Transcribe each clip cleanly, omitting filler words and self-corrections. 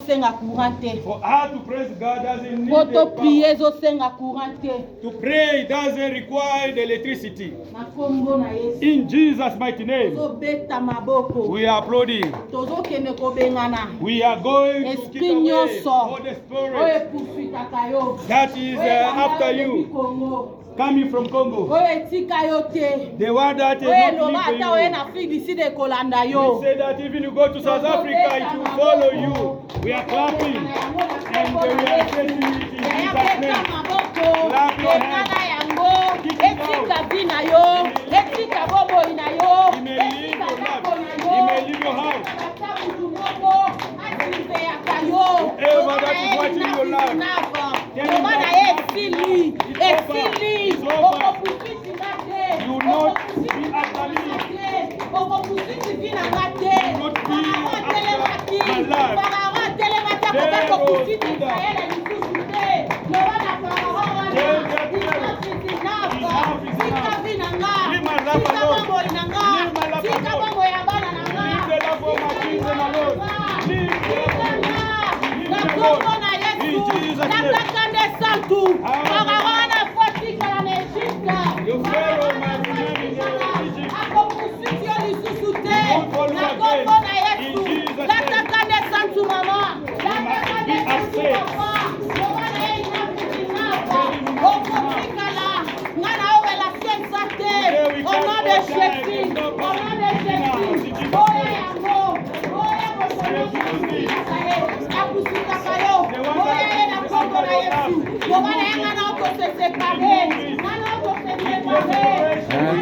For her to praise God doesn't need the power. To pray doesn't require the electricity. In Jesus' mighty name, we are applauding. We are going to keep away all the spirit that is after you. Coming from Congo. The one that is not leaving you. We say that even you go to South Africa, it will follow you. We are clapping. And we are taking it in Jesus' name. Clap your hands. Kick it out. He may leave your house. Whoever that is watching your life. You will not be after me.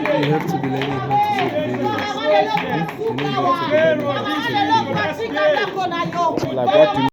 And you have to be learning how to say videos. You know how to be learning how to say videos. Like what